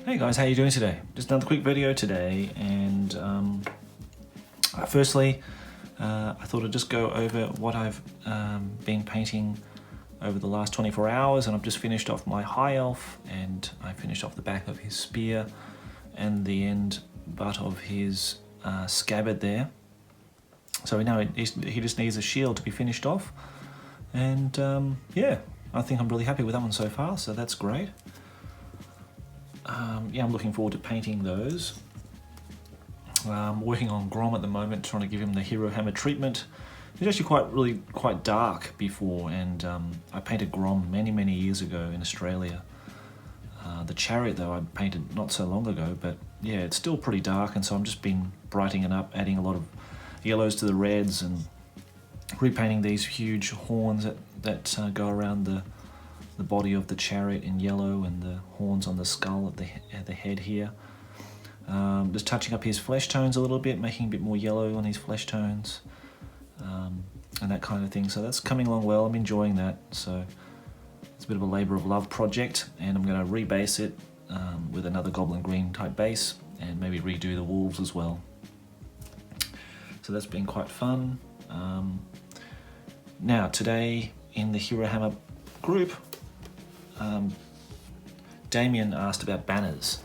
Hey guys, how you doing today? Just another quick video today, and firstly, I thought I'd just go over what I've been painting over the last 24 hours, and I've just finished off my High Elf, and I finished off the back of his spear and the end butt of his scabbard there. So now he just needs a shield to be finished off, and yeah, I think I'm really happy with that one so far, so that's great. Yeah, I'm looking forward to painting those. I'm working on Grom at the moment, trying to give him the Hero Hammer treatment. He was actually quite dark before, and I painted Grom many years ago in Australia. The Chariot though I painted not so long ago, but yeah, it's still pretty dark, and so I'm just been brightening it up, adding a lot of yellows to the reds, and repainting these huge horns that go around the body of the Chariot in yellow, and the horns on the skull at the head here. Just touching up his flesh tones a little bit, making a bit more yellow on his flesh tones, and that kind of thing. So that's coming along well. I'm enjoying that. So it's a bit of a labour of love project, and I'm going to rebase it with another Goblin Green type base, and maybe redo the wolves as well. So that's been quite fun. Now today in the Hero Hammer group, Damien asked about banners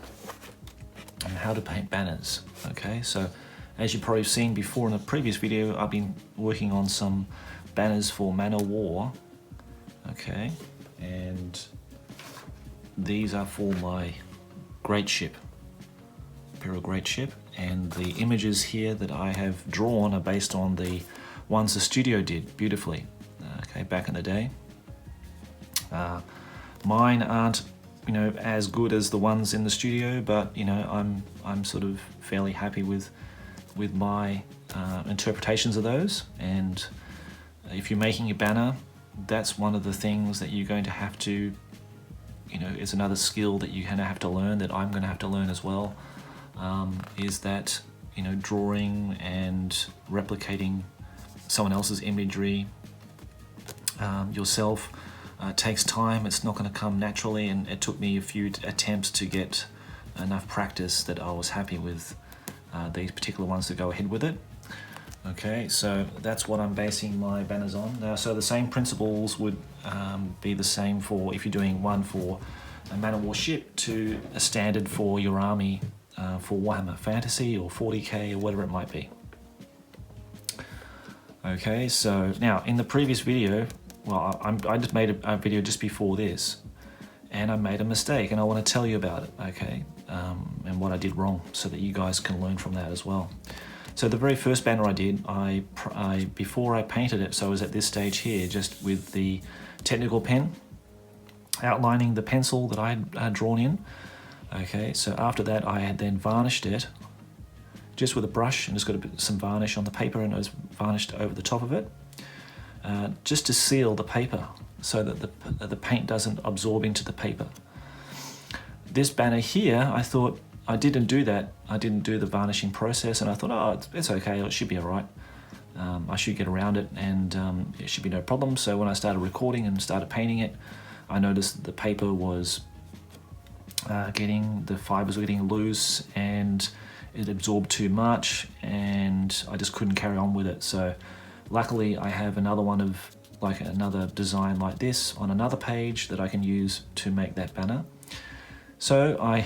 and how to paint banners. Okay, so as you've probably seen before in the previous video, I've been working on some banners for Man of War. Okay, and these are for my Greatship, Imperial Greatship, and the images here that I have drawn are based on the ones the studio did beautifully, okay, back in the day. Mine aren't, as good as the ones in the studio, but I'm sort of fairly happy with my interpretations of those. And if you're making a banner, that's one of the things that you're going to have to, is another skill that you're going to have to learn, that I'm going to have to learn as well, is that drawing and replicating someone else's imagery yourself takes time. It's not going to come naturally, and it took me a few attempts to get enough practice that I was happy with these particular ones to go ahead with it. Okay, so that's what I'm basing my banners on. Now, so the same principles would be the same for if you're doing one for a Man of War ship to a standard for your army for Warhammer Fantasy or 40k or whatever it might be. Okay, so now in the previous video, well, I just made a video just before this, and I made a mistake, and I want to tell you about it, okay, and what I did wrong, so that you guys can learn from that as well. So the very first banner I did, before I painted it, so I was at this stage here, just with the technical pen, outlining the pencil that I had drawn in. Okay, so after that I had then varnished it, just with a brush, and just got some varnish on the paper, and it was varnished over the top of it. Just to seal the paper so that the paint doesn't absorb into the paper. This banner here, I thought I didn't do that. I didn't do the varnishing process, and I thought, oh, it's okay, it should be all right. I should get around it, and it should be no problem. So when I started recording and started painting it, I noticed that the paper was the fibers were getting loose, and it absorbed too much, and I just couldn't carry on with it. So luckily I have another one of another design like this on another page that I can use to make that banner. So I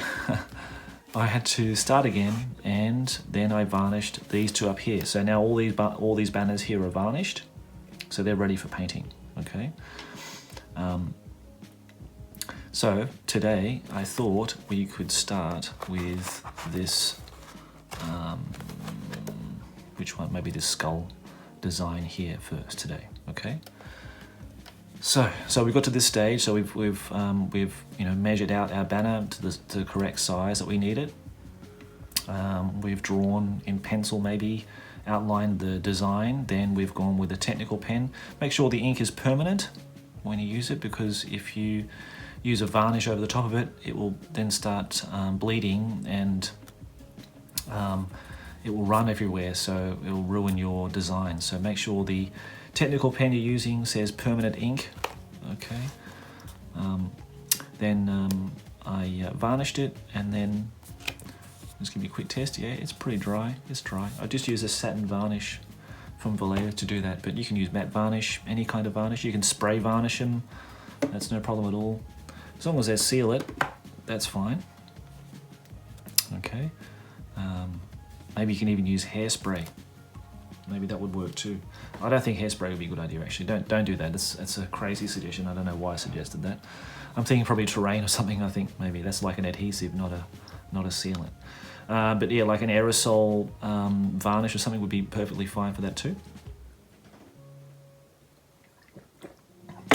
had to start again, and then I varnished these two up here. So now all these banners here are varnished, so they're ready for painting. Okay. So today I thought we could start with this, which one? Maybe this skull design here first today. Okay. So we've got to this stage. So we've measured out our banner to the correct size that we needed. We've drawn in pencil, maybe outlined the design. Then we've gone with a technical pen. Make sure the ink is permanent when you use it, because if you use a varnish over the top of it, it will then start bleeding, and it will run everywhere, so it will ruin your design. So make sure the technical pen you're using says permanent ink. Okay. Then I varnished it, and then just give you a quick test. Yeah, it's pretty dry. It's dry. I just use a satin varnish from Vallejo to do that, but you can use matte varnish, any kind of varnish. You can spray varnish them. That's no problem at all. As long as they seal it, that's fine. Okay. Maybe you can even use hairspray. Maybe that would work too. I don't think hairspray would be a good idea actually. Don't do that. It's a crazy suggestion. I don't know why I suggested that. I'm thinking probably terrain or something. I think maybe that's like an adhesive, not a sealant. But yeah, like an aerosol varnish or something would be perfectly fine for that too.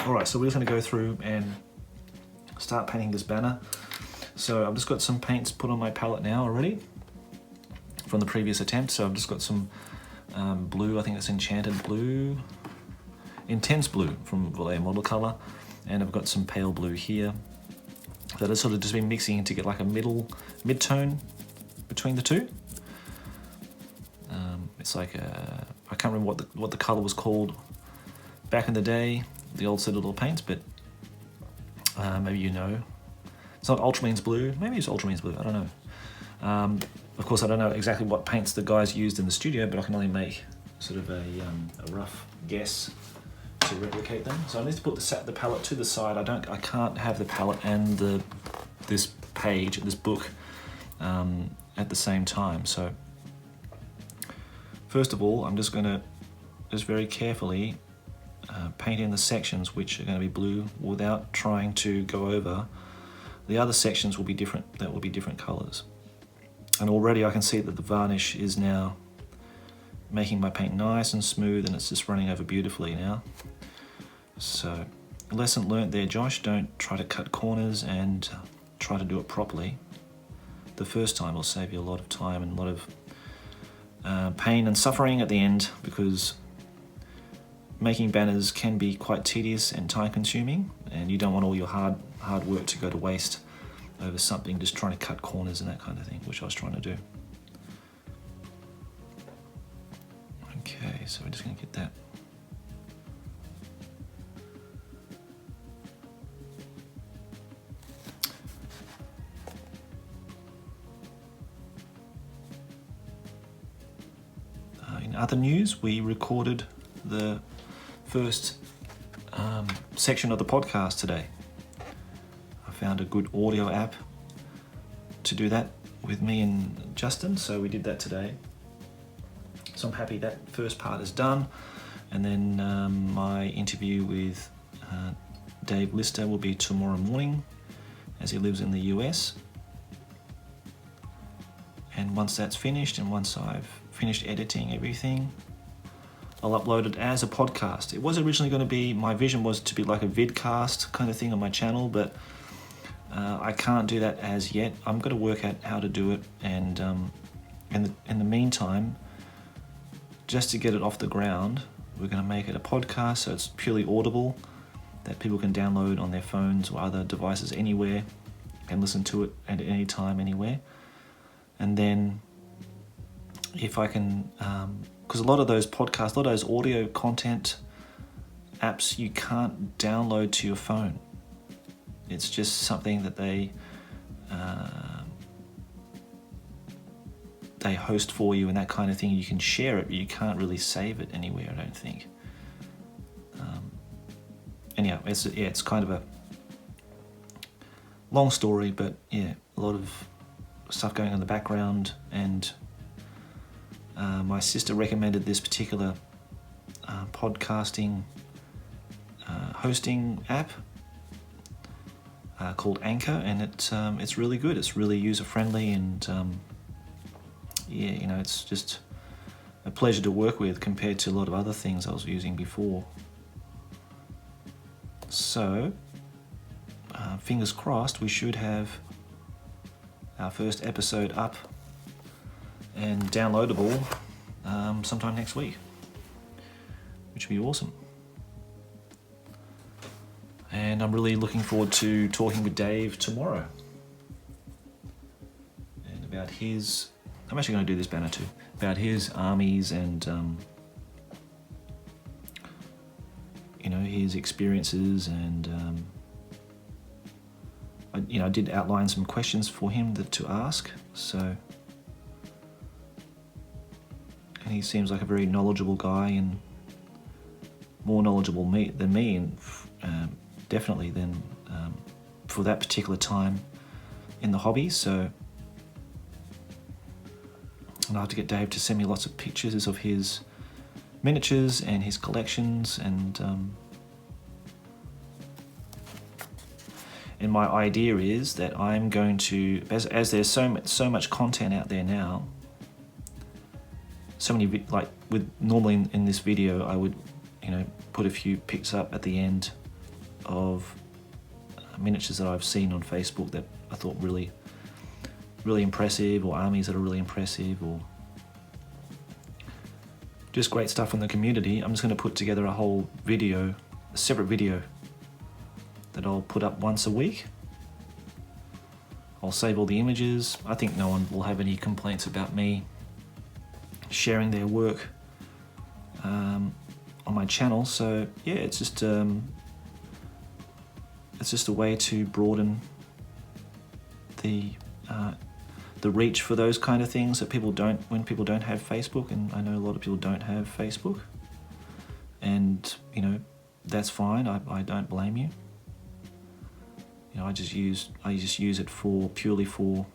All right, so we're just going to go through and start painting this banner. So I've just got some paints put on my palette now already from the previous attempt. So I've just got some blue, I think it's Enchanted Blue, Intense Blue from Vallejo Model Color, and I've got some pale blue here that I've sort of just been mixing to get like a mid-tone between the two. It's like I can't remember what the color was called back in the day, the old Citadel paints, but maybe you know. It's not Ultramarines Blue, maybe it's Ultramarines Blue, I don't know. Of course, I don't know exactly what paints the guys used in the studio, but I can only make sort of a rough guess to replicate them. So I need to put the palette to the side. I can't have the palette and this page, this book, at the same time. So first of all, I'm just going to very carefully paint in the sections which are going to be blue without trying to go over. The other sections will be different. That will be different colors. And already I can see that the varnish is now making my paint nice and smooth, and it's just running over beautifully now. So, lesson learnt there, Josh. Don't try to cut corners, and try to do it properly. The first time will save you a lot of time and a lot of pain and suffering at the end, because making banners can be quite tedious and time consuming, and you don't want all your hard work to go to waste over something, just trying to cut corners and that kind of thing, which I was trying to do. Okay, so we're just going to get that. In other news, we recorded the first section of the podcast today. Found a good audio app to do that with me and Justin, so we did that today. So I'm happy that first part is done, and then my interview with Dave Lister will be tomorrow morning, as he lives in the US. And once that's finished, and once I've finished editing everything, I'll upload it as a podcast. It was originally going to be, my vision was to be like a vidcast kind of thing on my channel, but I can't do that as yet. I'm going to work out how to do it, and in the meantime, just to get it off the ground, we're going to make it a podcast, so it's purely audible, that people can download on their phones or other devices anywhere and listen to it at any time, anywhere. And then if I can, because a lot of those podcasts, a lot of those audio content apps, you can't download to your phone. It's just something that they host for you and that kind of thing. You can share it, but you can't really save it anywhere, I don't think. Anyhow, it's kind of a long story, but yeah, a lot of stuff going on in the background, and my sister recommended this particular podcasting hosting app called Anchor, and it's really good. It's really user friendly, and yeah, you know, it's just a pleasure to work with compared to a lot of other things I was using before. So fingers crossed, we should have our first episode up and downloadable sometime next week, which would be awesome. And I'm really looking forward to talking with Dave tomorrow, and about his, I'm actually going to do this banner too, about his armies and you know, his experiences, and I did outline some questions for him to ask. So, and he seems like a very knowledgeable guy, and more knowledgeable than me, and definitely than for that particular time in the hobby. So, and I have to get Dave to send me lots of pictures of his miniatures and his collections, and my idea is that I'm going to, as there's so much content out there now, so many, like with normally in this video I would put a few pics up at the end of miniatures that I've seen on Facebook that I thought really impressive, or armies that are really impressive, or just great stuff from the community. I'm just going to put together a whole video, a separate video that I'll put up once a week. I'll save all the images. I think no one will have any complaints about me sharing their work on my channel. So yeah, it's just a way to broaden the reach for those kind of things that when people don't have Facebook, and I know a lot of people don't have Facebook, and that's fine. I don't blame you. I just use it purely for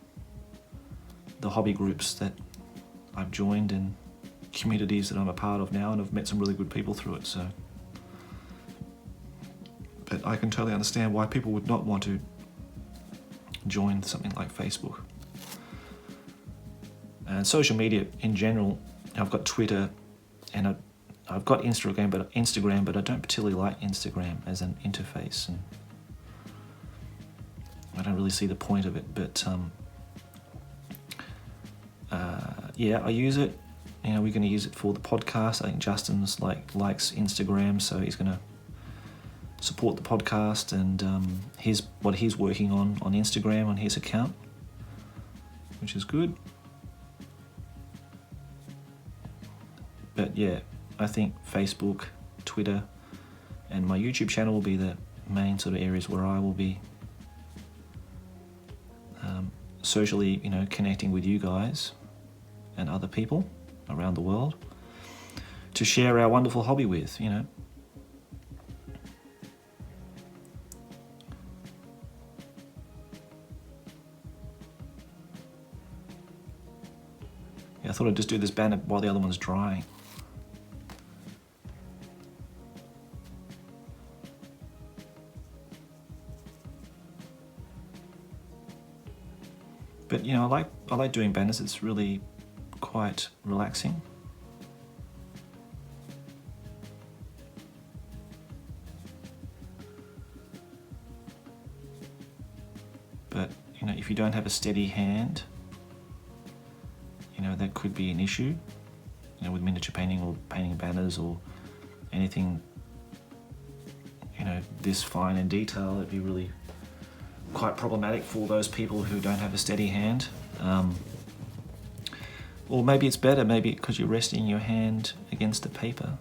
the hobby groups that I've joined and communities that I'm a part of now, and I've met some really good people through it. So, but I can totally understand why people would not want to join something like Facebook. And social media in general, I've got Twitter and I've got Instagram, but I don't particularly like Instagram as an interface, and I don't really see the point of it. But yeah, I use it. We're going to use it for the podcast. I think Justin's likes Instagram, so he's going to support the podcast and what he's working on Instagram on his account, which is good. But yeah, I think Facebook, Twitter, and my YouTube channel will be the main sort of areas where I will be socially, connecting with you guys and other people around the world to share our wonderful hobby with. Yeah, I thought I'd just do this banner while the other one's drying. But I like doing banners. It's really quite relaxing. But if you don't have a steady hand, that could be an issue. With miniature painting or painting banners or anything, this fine in detail, it'd be really quite problematic for those people who don't have a steady hand. Or maybe it's better, maybe because you're resting your hand against the paper.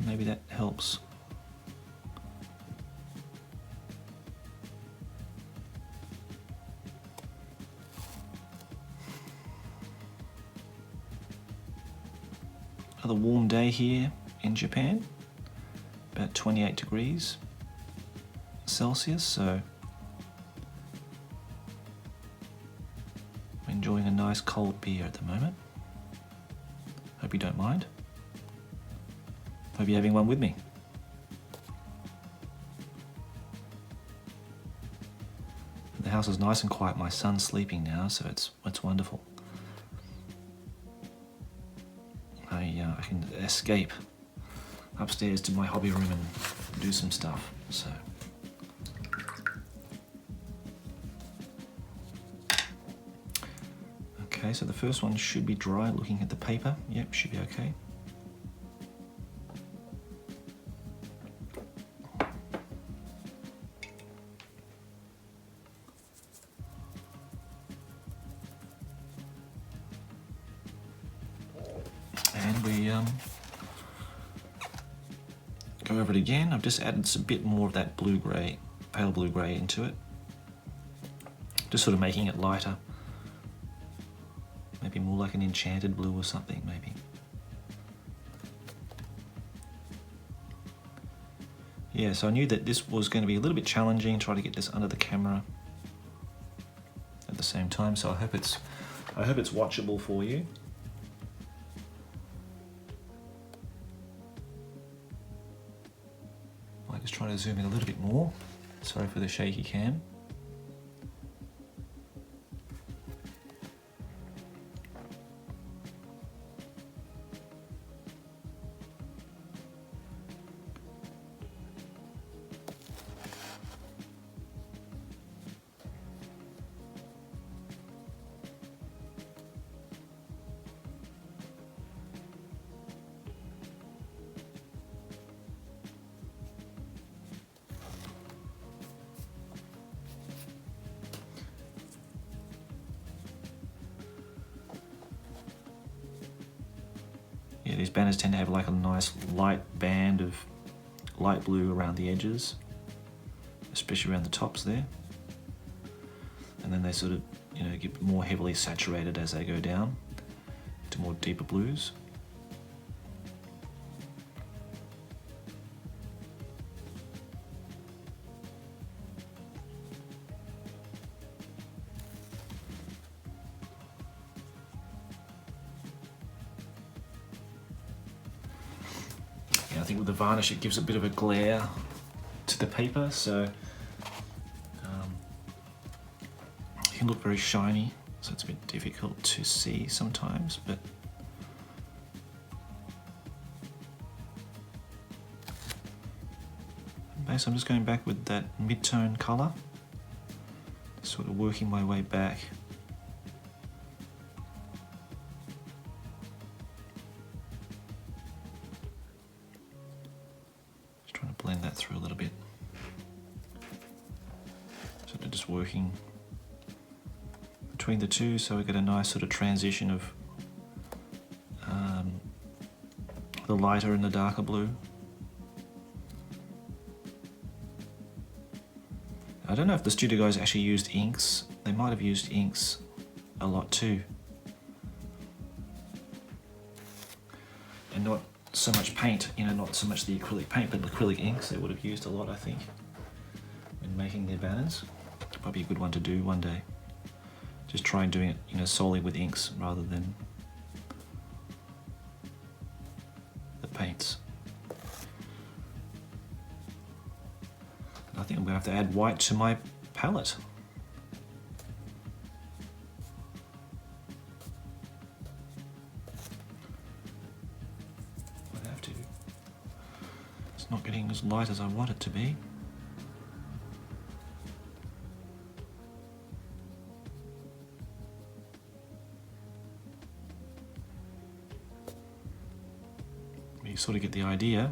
Maybe that helps. Another warm day here in Japan, about 28 degrees Celsius, so I'm enjoying a nice cold beer at the moment. Hope you don't mind. Hope you're having one with me. The house is nice and quiet. My son's sleeping now, so it's wonderful. I can escape upstairs to my hobby room and do some stuff. So. Okay, so the first one should be dry, looking at the paper. Yep, should be okay. And we go over it again. I've just added a bit more of that blue-grey pale blue grey into it. Just sort of making it lighter. Maybe more like an enchanted blue or something, maybe. Yeah, so I knew that this was going to be a little bit challenging, try to get this under the camera at the same time, so I hope it's watchable for you. I just try to zoom in a little bit more. Sorry for the shaky cam. Yeah, these banners tend to have like a nice light band of light blue around the edges, especially around the tops there. And then they sort of, you know, get more heavily saturated as they go down to more deeper blues. I think with the varnish it gives a bit of a glare to the paper, so it can look very shiny, so it's a bit difficult to see sometimes, but basically I'm just going back with that mid-tone colour, sort of working my way back. Blend that through a little bit. So they're just working between the two, so we get a nice sort of transition of the lighter and the darker blue. I don't know if the studio guys actually used inks. They might have used inks a lot too. And not so much paint, you know, not so much the acrylic paint, but acrylic inks they would have used a lot, I think, when making their banners. It's probably a good one to do one day. Just try and doing it, you know, solely with inks rather than the paints. I think I'm going to have to add white to my palette. Not getting as light as I want it to be. You sort of get the idea.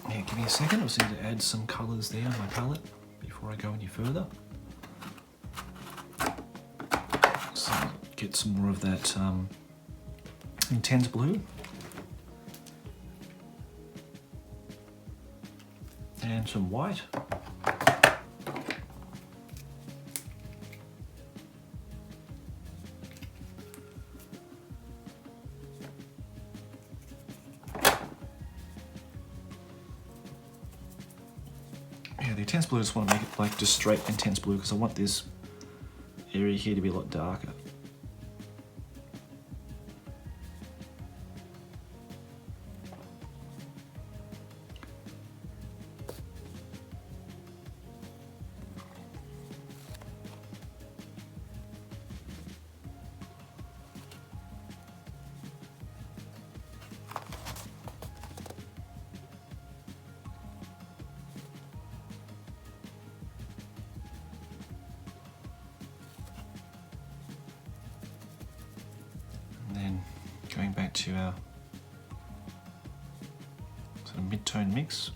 Yeah, give me a second. I just need to add some colours there on my palette before I go any further. Get some more of that intense blue and some white. Yeah, the intense blue, I just want to make it like just straight intense blue because I want this area here to be a lot darker. Going back to our sort of mid-tone mix.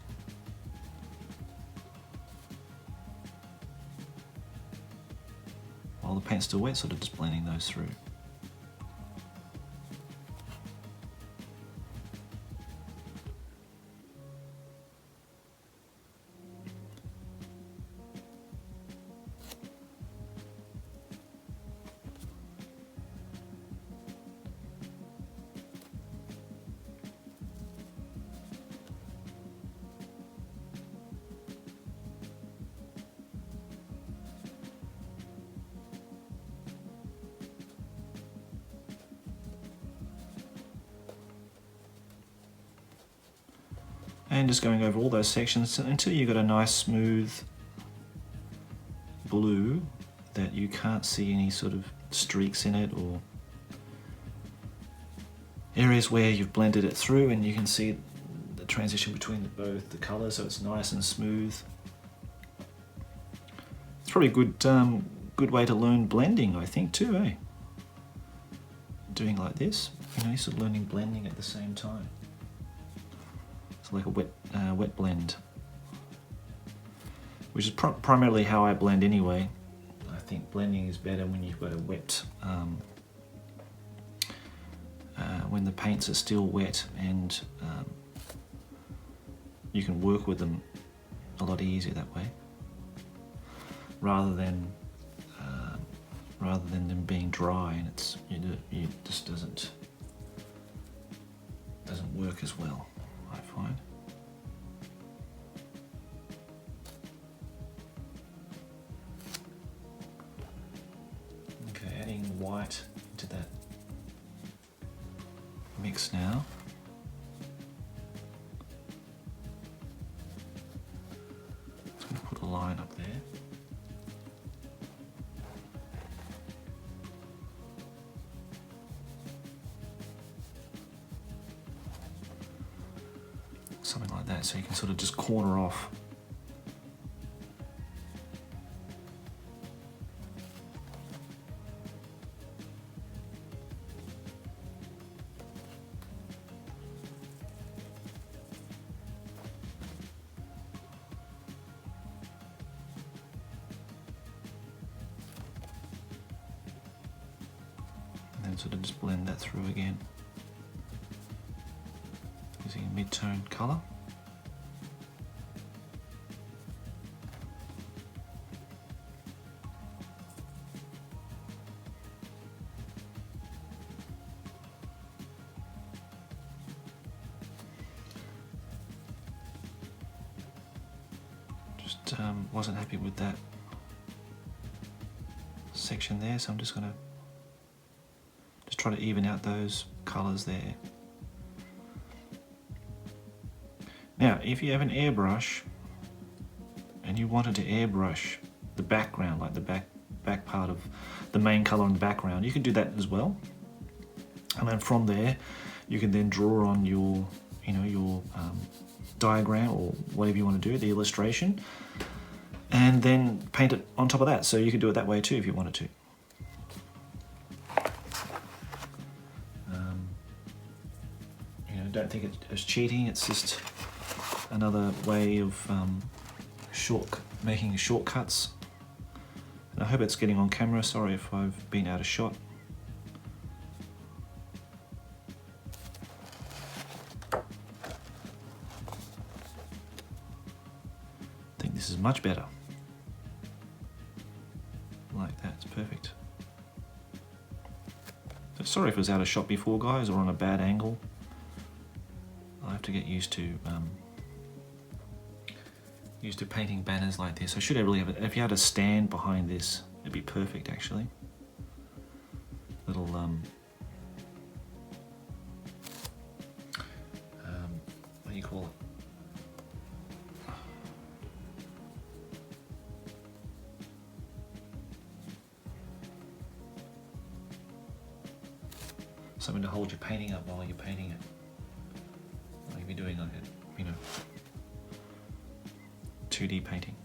While the paint's still wet, sort of just blending those through. And just going over all those sections until you've got a nice smooth blue that you can't see any sort of streaks in it or areas where you've blended it through, and you can see the transition between both the colours, so it's nice and smooth. It's probably a good way to learn blending, I think, too, eh? Doing like this, you know, you're sort of learning blending at the same time. It's like a wet blend, which is primarily how I blend anyway. I think blending is better when you've got a wet, when the paints are still wet, and you can work with them a lot easier that way, rather than them being dry and it just doesn't work as well, I find. Okay, adding white into that mix now. Just going to put a line up there. Something like that, so you can sort of just corner off. And then sort of just blend that through again, using a mid-tone colour. Just wasn't happy with that section there, so I'm just going to try to even out those colours there. Now, if you have an airbrush and you wanted to airbrush the background, like the back part of the main colour in the background, you can do that as well. And then from there, you can then draw on your, your diagram or whatever you want to do, the illustration, and then paint it on top of that. So you could do it that way too if you wanted to. Don't think it's cheating. It's just another way of making shortcuts. And I hope it's getting on camera. Sorry if I've been out of shot. I think this is much better. Like that, it's perfect. So sorry if it was out of shot before, guys, or on a bad angle. I have to get used to painting banners like this. I should really have it. If you had a stand behind this, it'd be perfect actually. Little what do you call it? Something to hold your painting up while you're painting it. Be doing like it, 2D painting.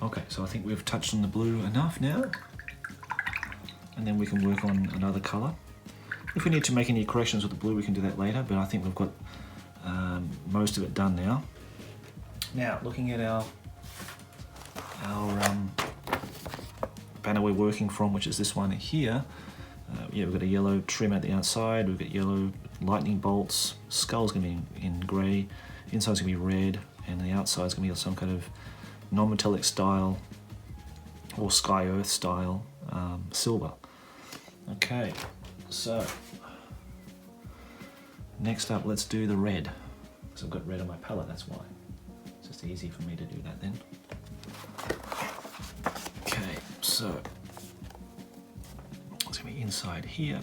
Okay, so I think we've touched on the blue enough now, and then we can work on another colour. If we need to make any corrections with the blue, we can do that later, but I think we've got most of it done now. Now, looking at our banner we're working from, which is this one here. Yeah, we've got a yellow trim at the outside, we've got yellow lightning bolts, skull's going to be in grey, inside's going to be red, and the outside's going to be some kind of non-metallic style or sky earth style silver. Okay, so next up, let's do the red, because I've got red on my palette, that's why. It's just easy for me to do that then. Okay, so it's going to be inside here.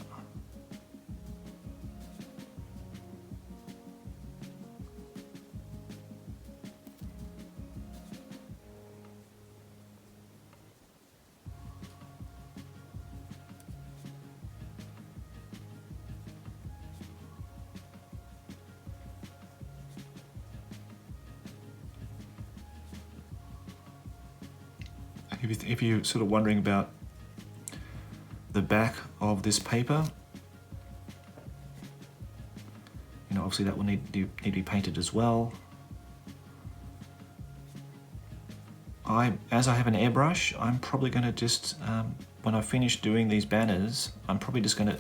If you're sort of wondering about the back of this paper, you know, obviously that will need to be painted as well. As I have an airbrush, I'm probably going to just, when I finish doing these banners, I'm probably just going to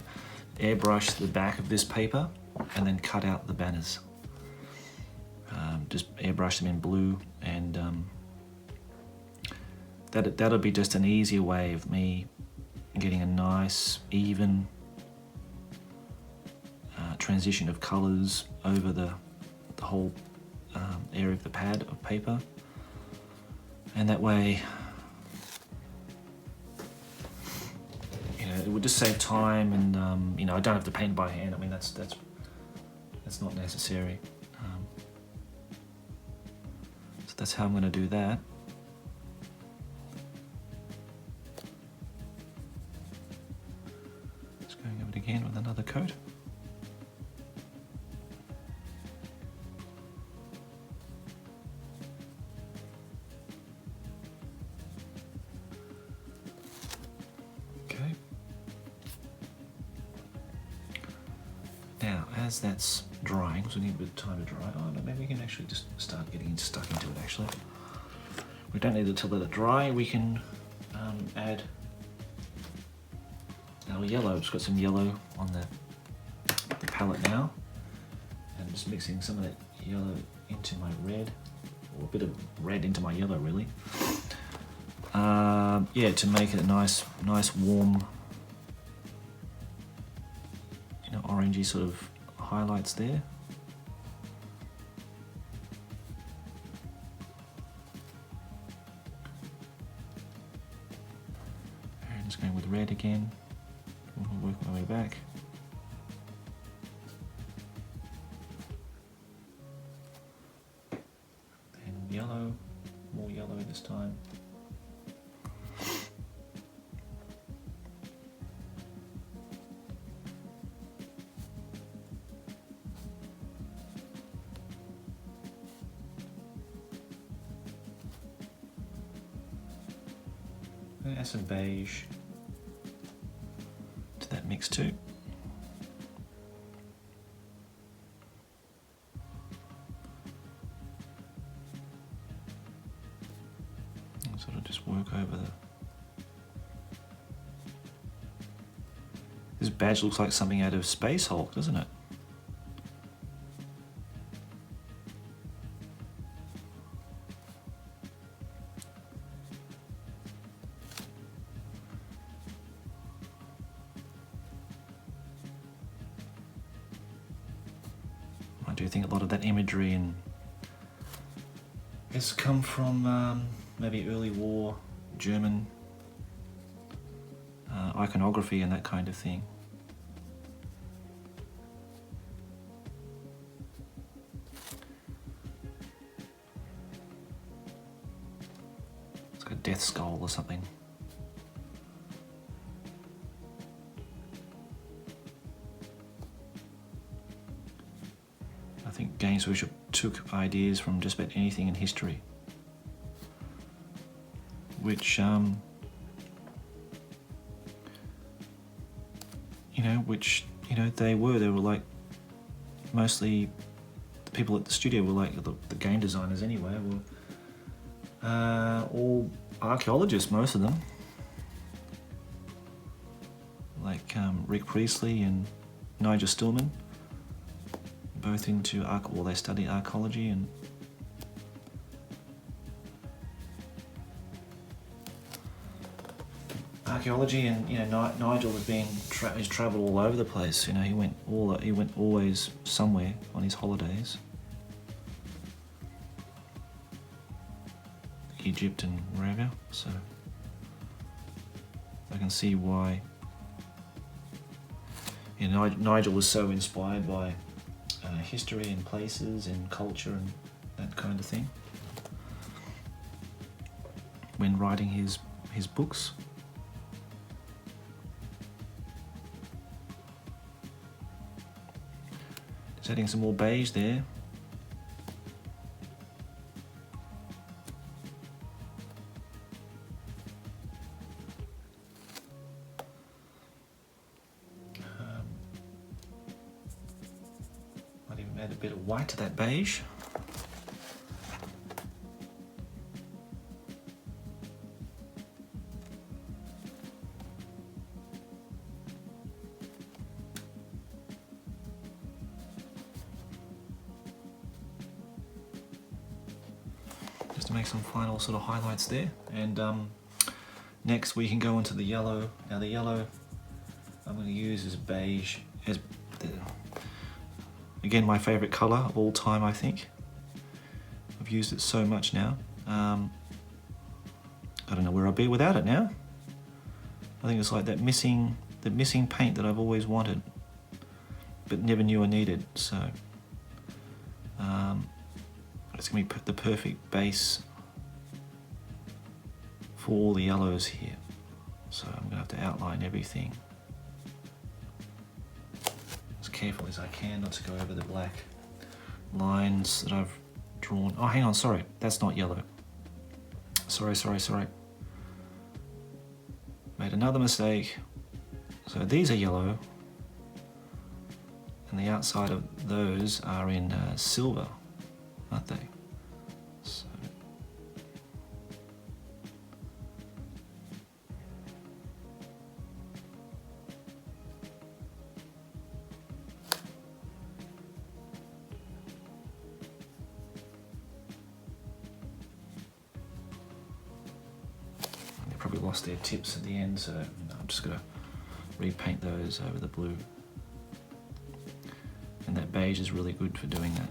airbrush the back of this paper and then cut out the banners. Just airbrush them in blue, and that'll be just an easier way of me getting a nice, even transition of colours over the whole area of the pad of paper. And that way, you know, it would just save time, and you know, I don't have to paint by hand. I mean, that's not necessary. So that's how I'm going to do that. Just going over it again with another coat. Now, as that's drying, because we need a bit of time to dry, oh no, maybe we can actually just start getting stuck into it actually. We don't need to let it dry, we can add our yellow. Just got some yellow on the palette now, and I'm just mixing some of that yellow into my red, or a bit of red into my yellow really. Yeah, to make it a nice warm, orangey sort of highlights there. And just going with red again. We'll work my way back. And yellow, more yellow this time. Add some beige to that mix too. And sort of just work over the... This badge looks like something out of Space Hulk, doesn't it? I do think a lot of that imagery and has come from maybe early war German iconography and that kind of thing. It's like a death skull or something. I think Games Workshop took ideas from just about anything in history, which they were like, mostly the people at the studio were like the game designers anyway, were all archaeologists, most of them. like Rick Priestley and Nigel Stillman, both into they study archaeology and Nigel has travelled all over the place. You know, he went always somewhere on his holidays. Egypt and wherever, so I can see why Nigel was so inspired by history and places and culture and that kind of thing when writing his books. Just adding some more beige there. Might even add a bit of white to that beige. Just to make some final sort of highlights there. And next we can go into the yellow. Now the yellow I'm going to use is beige as again my favorite color of all time, I think. I've used it so much now. I don't know where I'll be without it now. I think it's like the missing paint that I've always wanted but never knew I needed. So it's going to be the perfect base for all the yellows here. So I'm going to have to outline everything as carefully as I can, not to go over the black lines that I've drawn. Oh, hang on, sorry, that's not yellow. Sorry. Made another mistake. So these are yellow, and the outside of those are in silver, aren't they? So they probably lost their tips at the end, so I'm just going to repaint those over the blue. And that beige is really good for doing that.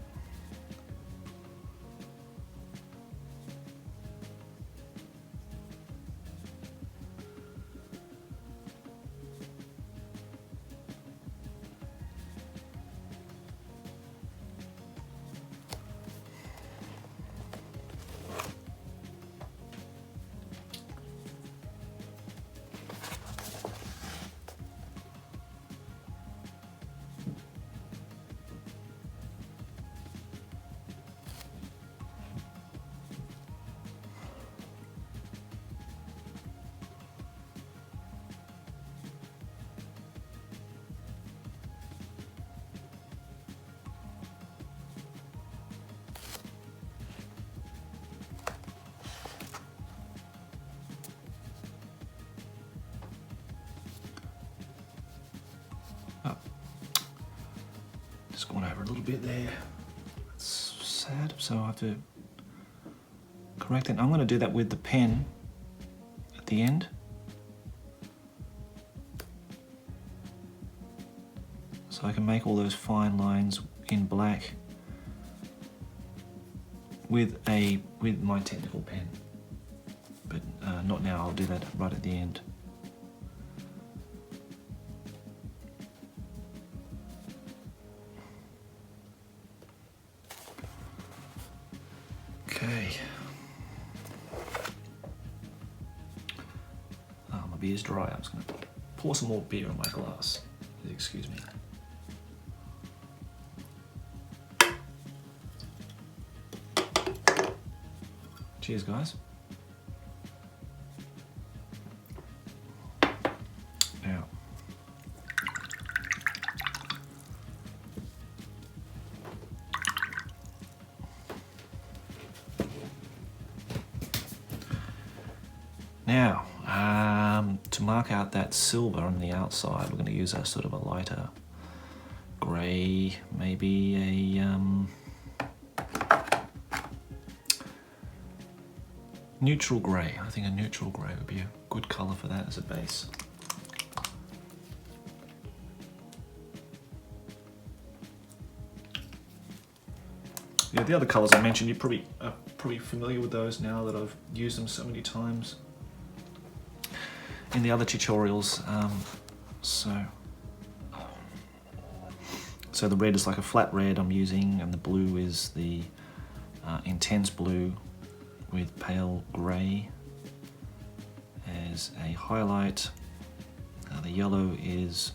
Just going over a little bit there. It's sad, so I have to correct it. I'm going to do that with the pen at the end. So I can make all those fine lines in black with my technical pen. But not now, I'll do that right at the end. Okay. Oh, my beer's dry. I'm just going to pour some more beer in my glass. Excuse me. Cheers, guys. Now, to mark out that silver on the outside, we're going to use a sort of a lighter grey, maybe a neutral grey. I think a neutral grey would be a good colour for that as a base. Yeah, the other colours I mentioned, you are probably familiar with those now that I've used them so many times in the other tutorials. So the red is like a flat red I'm using, and the blue is the intense blue with pale grey as a highlight. The yellow is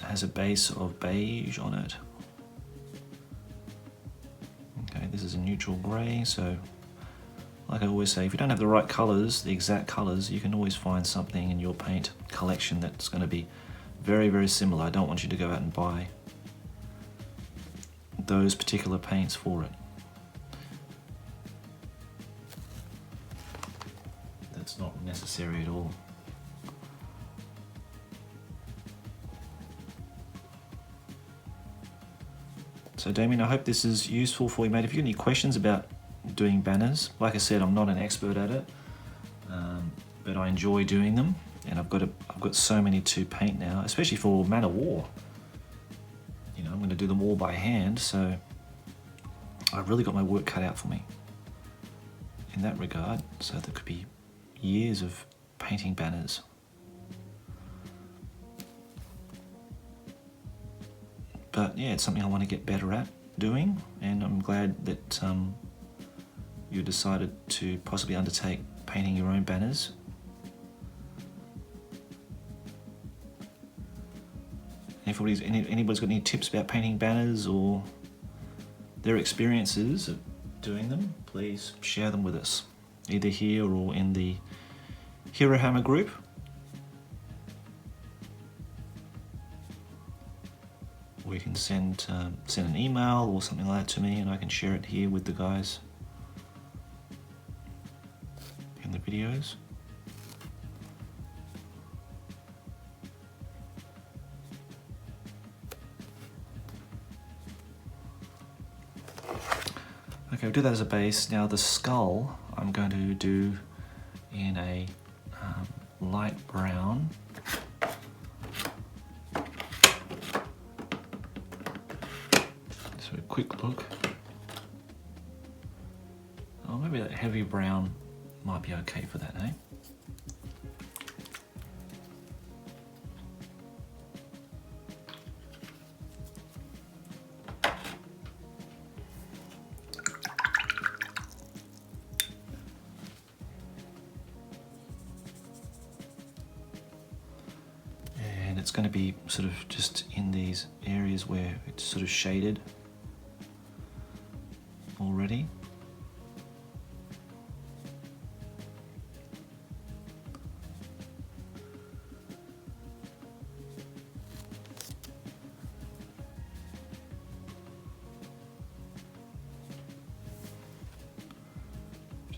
has a base of beige on it. Okay, this is a neutral grey, so like I always say, if you don't have the right colours, the exact colours, you can always find something in your paint collection that's going to be very, very similar. I don't want you to go out and buy those particular paints for it. That's not necessary at all. So Damien, I hope this is useful for you, mate. If you have any questions about doing banners, like I said, I'm not an expert at it, but I enjoy doing them, and I've got so many to paint now, especially for Man of War. You know, I'm going to do them all by hand, so I've really got my work cut out for me in that regard. So there could be years of painting banners. But yeah, it's something I want to get better at doing, and I'm glad that you decided to possibly undertake painting your own banners. If anybody's got any tips about painting banners or their experiences of doing them, please share them with us, either here or in the Hero Hammer group. Or you can send an email or something like that to me, and I can share it here with the guys in the videos. Okay, we'll do that as a base. Now the skull I'm going to do in a light brown. So a quick look. Oh, maybe that heavy brown might be okay for that, eh? And it's going to be sort of just in these areas where it's sort of shaded already.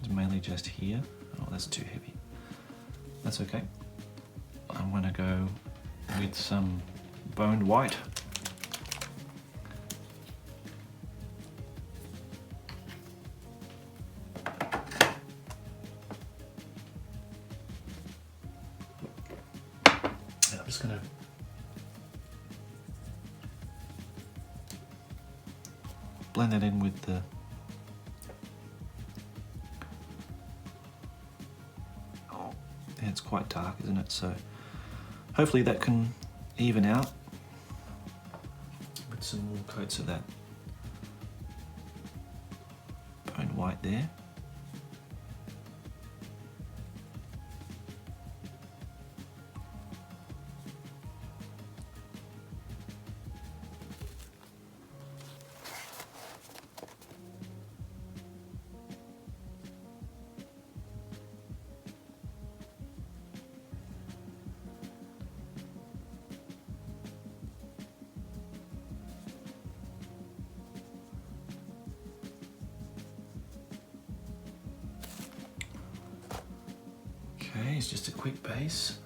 Mainly just here. Oh, that's too heavy. That's okay. I'm going to go with some boned white. And I'm just going to blend that in with the it's quite dark, isn't it? So hopefully that can even out with some more coats of that boned white there. Here's just a quick base.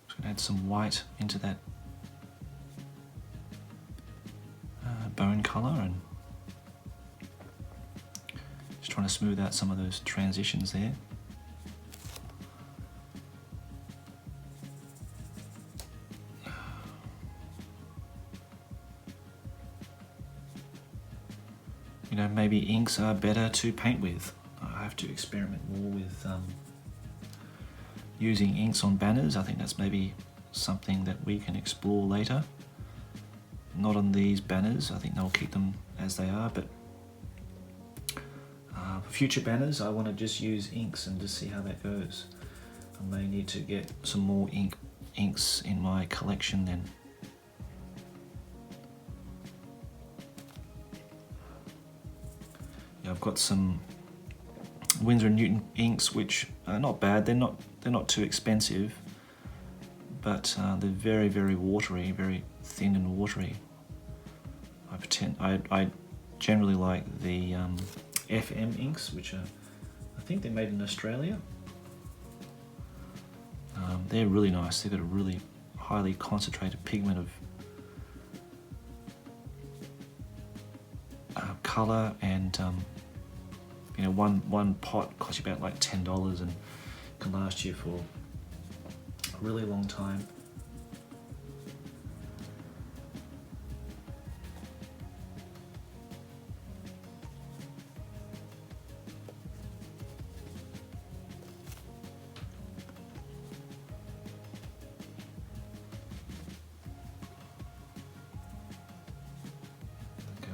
Just gonna add some white into that bone color, and just trying to smooth out some of those transitions there. You know, maybe inks are better to paint with. I have to experiment more with using inks on banners. I think that's maybe something that we can explore later. Not on these banners, I think they'll keep them as they are, but for future banners I want to just use inks and just see how that goes. I may need to get some more inks in my collection then. Yeah, I've got some Winsor & Newton inks which are not bad. They're not too expensive, but they're very, very watery, very thin and watery. I generally like the FM inks, which are, I think they're made in Australia. They're really nice. They've got a really highly concentrated pigment of colour, and you know, one pot costs you about like $10 and can last you for a really long time.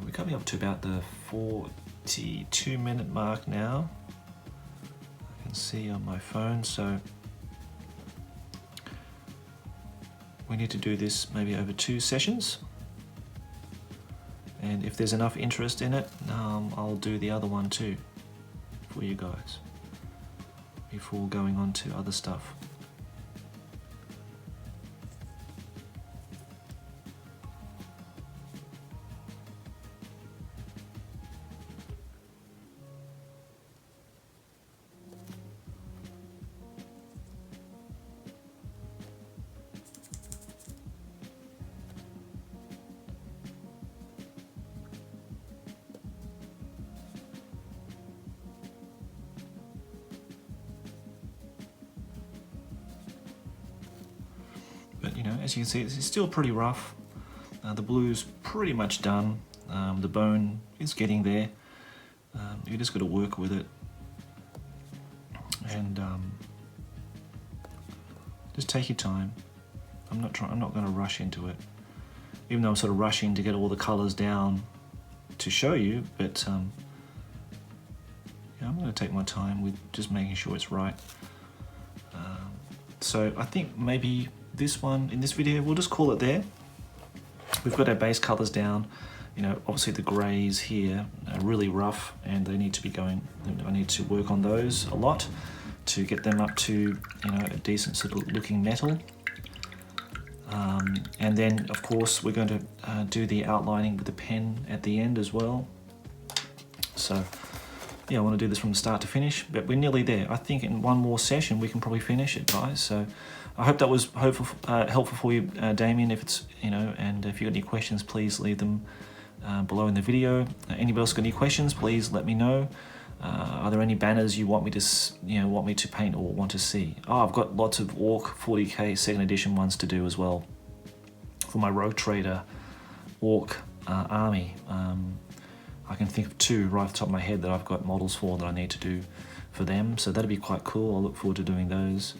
We're coming up to about the 42-minute mark now. I can see on my phone, so we need to do this maybe over 2 sessions. And if there's enough interest in it, I'll do the other one too for you guys before going on to other stuff. But you know, as you can see, it's still pretty rough. The blue's pretty much done. The bone is getting there. You just got to work with it, and just take your time. I'm not going to rush into it, even though I'm sort of rushing to get all the colours down to show you. But yeah, I'm going to take my time with just making sure it's right. So I think maybe this one in this video we'll just call it there. We've got our base colors down. You know, obviously the grays here are really rough and they need to be going, I need to work on those a lot to get them up to, you know, a decent sort of looking metal. And then of course we're going to do the outlining with the pen at the end as well. So yeah, I want to do this from the start to finish, but we're nearly there. I think in one more session we can probably finish it, guys. So I hope that was helpful for you, Damien. If it's, you know, and if you got any questions, please leave them below in the video. Anybody else got any questions? Please let me know. Are there any banners you want me to paint or want to see? Oh, I've got lots of Orc 40k 2nd edition ones to do as well for my Rogue Trader Orc army. I can think of 2 right off the top of my head that I've got models for that I need to do for them, so that'll be quite cool. I'll look forward to doing those.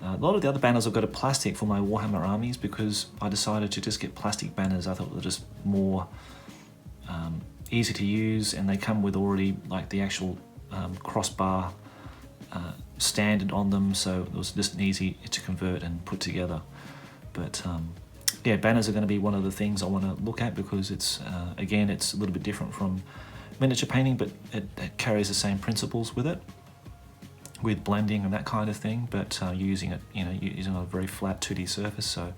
A lot of the other banners I've got a plastic for my Warhammer armies because I decided to just get plastic banners. I thought they were just more easy to use, and they come with already like the actual crossbar standard on them, so it was just easy to convert and put together. But yeah, banners are going to be one of the things I want to look at because it's again, it's a little bit different from miniature painting, but it carries the same principles with it, with blending and that kind of thing, but using it, you know, using a very flat 2D surface. So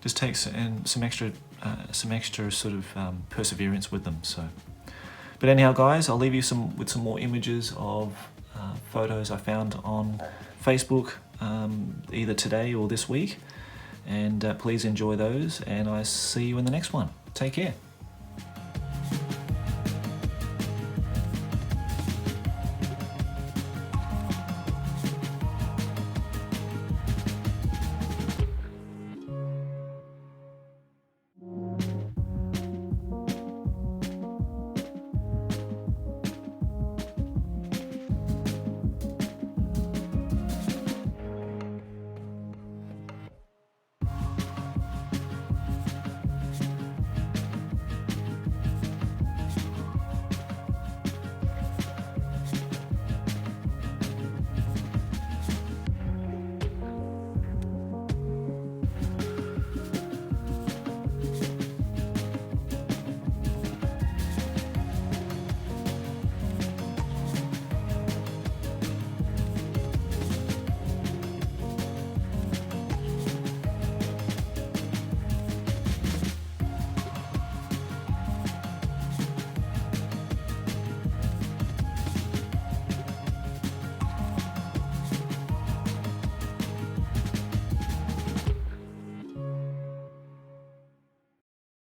just takes some extra sort of perseverance with them. So But anyhow, guys, I'll leave you with some more images of photos I found on Facebook either today or this week. And please enjoy those, and I see you in the next one. Take care.